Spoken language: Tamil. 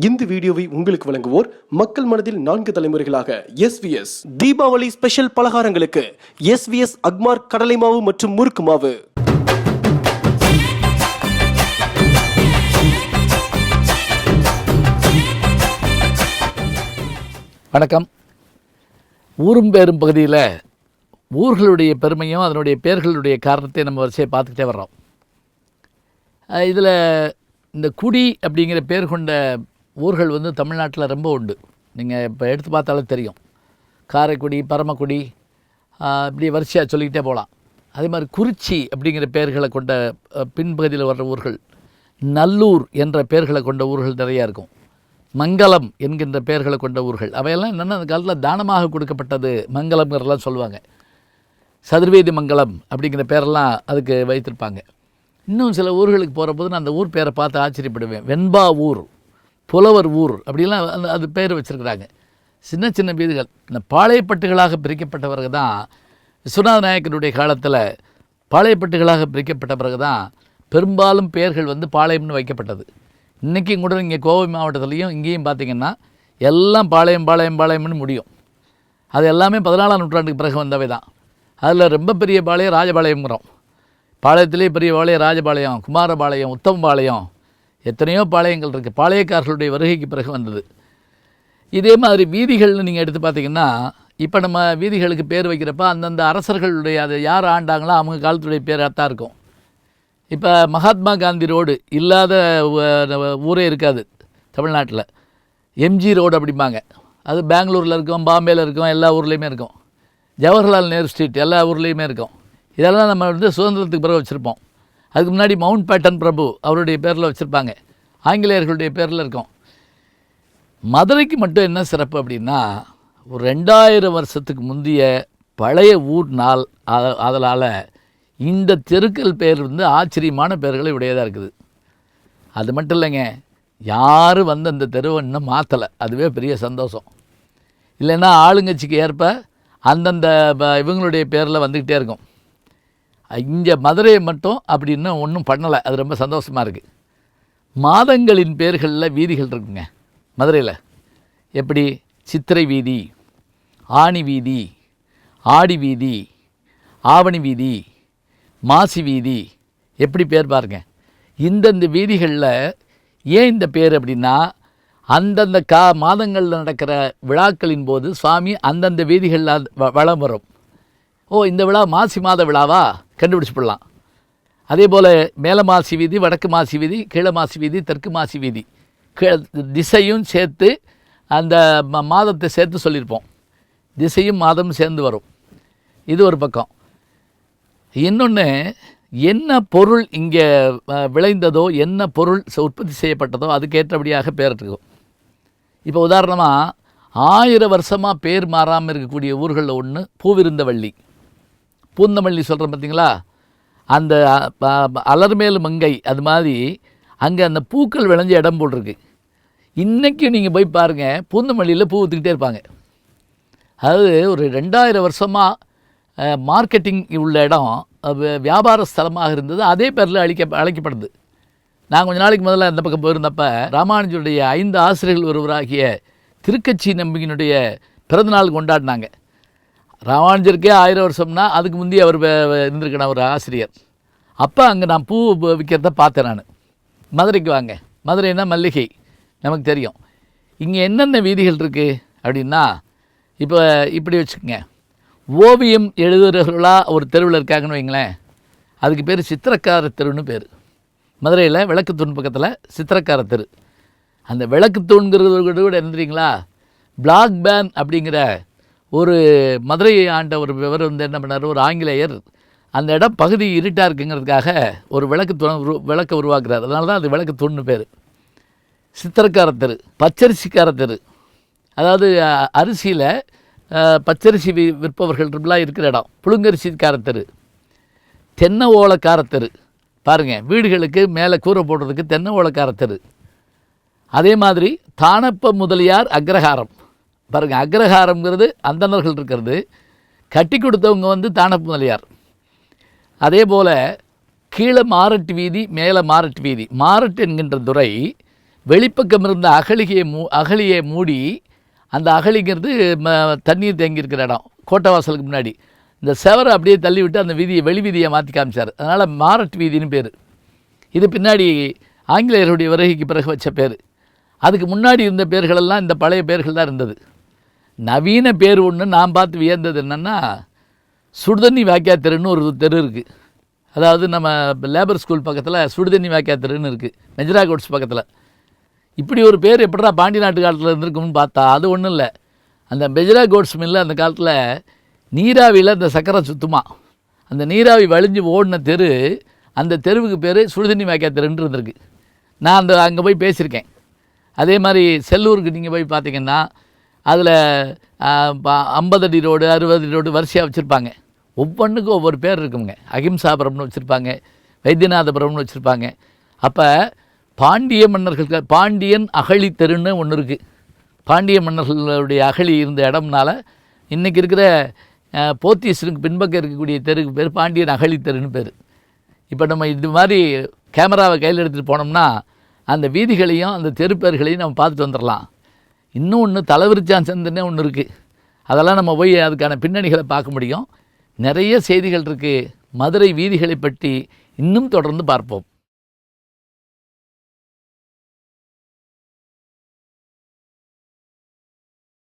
இந்த வீடியோவை உங்களுக்கு வழங்குவோர் மக்கள் மனதில் 4 தலைமுறைகளாக எஸ்விஎஸ் தீபாவளி ஸ்பெஷல் பலகாரங்களுக்கு எஸ்விஎஸ் அக்மார் கடலை மாவு மற்றும் முறுக்கு மாவு. வணக்கம். ஊரும் பேரும் பகுதியில் ஊர்களுடைய பெருமையும் அதனுடைய பேர்களுடைய காரணத்தை நம்ம வரிசையை பார்த்துக்கிட்டே வர்றோம். இதில் இந்த குடி அப்படிங்கிற பேர் கொண்ட ஊர்கள் வந்து தமிழ்நாட்டில் ரொம்ப உண்டு. நீங்கள் இப்போ எடுத்து பார்த்தாலும் தெரியும். காரைக்குடி, பரமக்குடி, இப்படி வரிசையாக சொல்லிக்கிட்டே போகலாம். அதே மாதிரி குறிச்சி அப்படிங்கிற பெயர்களை கொண்ட பின்பகுதியில் வர்ற ஊர்கள், நல்லூர் என்ற பெயர்களை கொண்ட ஊர்கள் நிறையா இருக்கும். மங்கலம் என்கின்ற பெயர்களை கொண்ட ஊர்கள், அவையெல்லாம் என்னென்னா அந்த காலத்தில் தானமாக கொடுக்கப்பட்டது. மங்கலம்ங்கிறலாம் சொல்லுவாங்க. சதுர்வேதி மங்கலம் அப்படிங்கிற பேரெல்லாம் அதுக்கு வைத்திருப்பாங்க. இன்னும் சில ஊர்களுக்கு போகிற போது நான் அந்த ஊர் பேரை பார்த்து ஆச்சரியப்படுவேன். வெண்பா ஊர், புலவர் ஊர் அப்படிலாம் அது பேர் வச்சுருக்கிறாங்க. சின்ன சின்ன வீடுகள் இந்த பாளையப்பட்டுகளாக பிரிக்கப்பட்ட பிறகு தான், விஸ்வநாத நாயக்கருடைய காலத்தில் பாளையப்பட்டுகளாக பிரிக்கப்பட்ட பிறகு தான் பெரும்பாலும் பெயர்கள் வந்து பாளையம்னு வைக்கப்பட்டது. இன்றைக்கும் கூட இங்கே கோவை மாவட்டத்துலேயும் இங்கேயும் பார்த்திங்கன்னா எல்லாம் பாளையம் பாளையம் பாளையம்னு முடியும். அது எல்லாமே 14ஆம் நூற்றாண்டுக்கு பிறகு வந்தவை தான். அதில் ரொம்ப பெரிய பாளையம் ராஜபாளையங்கிறோம். பாளையத்திலே பெரிய பாளையம் ராஜபாளையம், குமாரபாளையம், உத்தமபாளையம், எத்தனையோ பாளையங்கள் இருக்குது. பாளையக்காரர்களுடைய வருகைக்கு பிறகு வந்தது. இதே மாதிரி வீதிகள்னு நீங்கள் எடுத்து பார்த்திங்கன்னா, இப்போ நம்ம வீதிகளுக்கு பேர் வைக்கிறப்ப அந்தந்த அரசர்களுடைய அதை யார் ஆண்டாங்களோ அவங்க காலத்துடைய பேராக தான் இருக்கும். இப்போ மகாத்மா காந்தி ரோடு இல்லாத ஊரே இருக்காது தமிழ்நாட்டில். எம்ஜி ரோடு அப்படிம்பாங்க. அது பெங்களூரில் இருக்கும், பாம்பேயில் இருக்கும், எல்லா ஊர்லேயுமே இருக்கும். ஜவஹர்லால் நேரு ஸ்ட்ரீட் எல்லா ஊர்லேயுமே இருக்கும். இதெல்லாம் நம்ம வந்து சுதந்திரத்துக்கு பிறகு வச்சுருப்போம். அதுக்கு முன்னாடி மவுண்ட் பேட்டன் பிரபு அவருடைய பேரில் வச்சுருப்பாங்க. ஆங்கிலேயர்களுடைய பேரில் இருக்கும். மதுரைக்கு மட்டும் என்ன சிறப்பு அப்படின்னா, ஒரு 2000 வருஷத்துக்கு முந்தைய பழைய ஊர் நாள். அதனால் இந்த தெருக்கள் பேர் வந்து ஆச்சரியமான பேர்களை உடையதாக இருக்குது. அது மட்டும் இல்லைங்க, யாரும் வந்து அந்த தெருவை இன்னும் மாற்றலை. அதுவே பெரிய சந்தோஷம். இல்லைன்னா ஆளுங்கட்சிக்கு ஏற்ப அந்தந்த இவங்களுடைய பேரில் வந்துக்கிட்டே இருக்கும். இங்கே மதுரையை மட்டும் அப்படின்னு ஒன்றும் பண்ணலை. அது ரொம்ப சந்தோஷமாக இருக்குது. மாதங்களின் பேர்களில் வீதிகள் இருக்குங்க மதுரையில். எப்படி? சித்திரை வீதி, ஆணி வீதி, ஆடி வீதி, ஆவணி வீதி, மாசி வீதி, எப்படி பேர் பாருங்க. இந்தந்த வீதிகளில் ஏன் இந்த பேர் அப்படின்னா, அந்தந்த மாதங்களில் நடக்கிற விழாக்களின் போது சுவாமி அந்தந்த வீதிகளில் வளம் வரும். இந்த விழா மாசி மாத விழாவா கண்டுபிடிச்சி போடலாம். அதே போல் மேலே மாசி வீதி, வடக்கு மாசி வீதி, கீழே மாசி வீதி, தெற்கு மாசி வீதி, திசையும் சேர்த்து அந்த மாதத்தை சேர்த்து சொல்லியிருப்போம். திசையும் மாதமும் சேர்ந்து வரும். இது ஒரு பக்கம். இன்னொன்று, என்ன பொருள் இங்கே விளைந்ததோ, என்ன பொருள் உற்பத்தி செய்யப்பட்டதோ அதுக்கேற்றபடியாக பேர் இருக்கும். இப்போ உதாரணமாக 1000 வருஷமாக பேர் மாறாமல் இருக்கக்கூடிய ஊர்களில் ஒன்று பூவிருந்தவள்ளி. பூந்தமல்லி சொல்கிறேன் பார்த்தீங்களா, அந்த அலர்மேல் மங்கை, அது மாதிரி அங்கே அந்த பூக்கள் விளைஞ்ச இடம் போட்டிருக்கு. இன்றைக்கும் நீங்கள் போய் பாருங்கள், பூந்தமல்லியில் பூ ஊற்றிக்கிட்டே இருப்பாங்க. அதாவது ஒரு 2000 வருஷமாக மார்க்கெட்டிங் உள்ள இடம், வியாபார ஸ்தலமாக இருந்தது. அதே பேரில் அழைக்கப்படுது. நான் கொஞ்ச நாளைக்கு முதல்ல அந்த பக்கம் போயிருந்தப்போ ராமானுஜருடைய 5 ஆசிரியர்கள் ஒருவராகிய திருக்கட்சி நம்பியினுடைய பிறந்தநாள் கொண்டாடினாங்க. ராமானுஜருக்கே 1000 வருஷம்னா அதுக்கு முந்தைய அவர் இருந்திருக்கணும் ஒரு ஆசிரியர். அப்போ அங்கே நான் பூ விற்கிறத பார்த்தேன் நான். மதுரைக்கு வாங்க. மதுரைன்னா மல்லிகை நமக்கு தெரியும். இங்கே என்னென்ன வீதிகள் இருக்குது அப்படின்னா, இப்போ இப்படி வச்சுக்கோங்க. ஓவியம் எழுதுகிறவர்களாக ஒரு தெருவில் இருக்காங்கன்னு வைங்களேன். அதுக்கு பேர் சித்திரக்கார தெருன்னு பேர். மதுரையில் விளக்குத்தூண் பக்கத்தில் சித்திரக்கார தெரு. அந்த விளக்குத்தூண்கிறது கூட என்ன தெரியுங்களா, பிளாக் பேன் அப்படிங்கிற ஒரு மதுரையை ஆண்ட ஒரு விவரம் வந்து என்ன பண்ணார், ஒரு ஆங்கிலேயர் அந்த இடம் பகுதி இருட்டாக இருக்குங்கிறதுக்காக ஒரு விளக்கை உருவாக்குறார். அதனால தான் அது விளக்குத்தூண்னு பேர். சித்திரக்கார தெரு, பச்சரிசிக்கார தெரு, அதாவது அரிசியில் பச்சரிசி விற்பவர்கள் இருக்கிற இடம். புழுங்கரிசிக்கார தெரு, தென்னை ஓலக்கார தெரு. பாருங்கள், வீடுகளுக்கு மேலே கூரை போடுறதுக்கு தென்னை ஓலக்கார தெரு. அதே மாதிரி தானப்ப முதலியார் அக்ரஹாரம். பாருங்கள், அக்ரஹாரம்ங்கிறது அந்தணர்கள் இருக்கிறது. கட்டி கொடுத்தவங்க வந்து தானப்ப முதலியார். அதே போல் கீழே மாரட்டு வீதி, மேலே மாரட்டு வீதி. மாரட்டு என்கின்ற துறை வெளிப்பக்கம் இருந்த அகழியை மூடி, அந்த அகழிங்கிறது தண்ணீர் தேங்கியிருக்கிற இடம், கோட்டை வாசலுக்கு முன்னாடி. இந்த செவரை அப்படியே தள்ளி விட்டு அந்த வீதியை வெளி வீதியை மாற்றி காமிச்சார். அதனால் மாரட் வீதின்னு பேர். இது பின்னாடி ஆங்கிலேயருடைய வருகைக்கு பிறகு வச்ச பேர். அதுக்கு முன்னாடி இருந்த பேர்களெல்லாம் இந்த பழைய பேர்கள் தான் இருந்தது. நவீன பேர் ஒன்று நான் பார்த்து வியந்தது என்னென்னா, சுடுதண்ணி வாய்க்கா தெருன்னு ஒரு தெரு இருக்குது. அதாவது நம்ம லேபர் ஸ்கூல் பக்கத்தில் சுடுதண்ணி வாய்க்கா தெருன்னு இருக்குது, மெஜரா கோட்ஸ் பக்கத்தில். இப்படி ஒரு பேர் எப்படா பாண்டி நாட்டு காலத்தில் இருந்திருக்கும்னு பார்த்தா அது ஒன்றும் இல்லை. அந்த மெஜரா கோட்ஸ் மில்லில் அந்த காலத்தில் நீராவியில் அந்த சக்கரை சுத்துமா, அந்த நீராவி வழிஞ்சு ஓடின தெரு, அந்த தெருவுக்கு பேர் சுடுதண்ணி வாய்க்கா தெருன்னு இருந்திருக்கு. நான் அங்கே போய் பேசியிருக்கேன். அதே மாதிரி செல்லூருக்கு நீங்கள் போய் பார்த்தீங்கன்னா அதில் 50 அடி ரோடு, 60 அடி ரோடு வரிசையாக வச்சுருப்பாங்க. ஒவ்வொன்றுக்கும் ஒவ்வொரு பேர் இருக்குங்க. அகிம்சாபுரம்னு வச்சுருப்பாங்க, வைத்தியநாதபுரம்னு வச்சுருப்பாங்க. அப்போ பாண்டிய மன்னர்கள், பாண்டியன் அகழி தெருன்னு ஒன்று இருக்குது. பாண்டிய மன்னர்களுடைய அகழி இருந்த இடம்னால இன்றைக்கி இருக்கிற போத்தீஸுக்கு பின்பக்கம் இருக்கக்கூடிய தெருக்கு பேர் பாண்டியன் அகழி தெருன்னு பேர். இப்போ நம்ம இது மாதிரி கேமராவை கையில் எடுத்துகிட்டு போனோம்னா அந்த வீதிகளையும் அந்த தெரு பேர்களையும் நம்ம பார்த்துட்டு வந்துடலாம். இன்னும் ஒன்று தலைவிரிச்சான் சந்தனே ஒன்று இருக்குது. அதெல்லாம் நம்ம போய் அதுக்கான பின்னணிகளை பார்க்க முடியும். நிறைய செய்திகள் இருக்குது. மதுரை வீதிகளை பற்றி இன்னும் தொடர்ந்து பார்ப்போம்.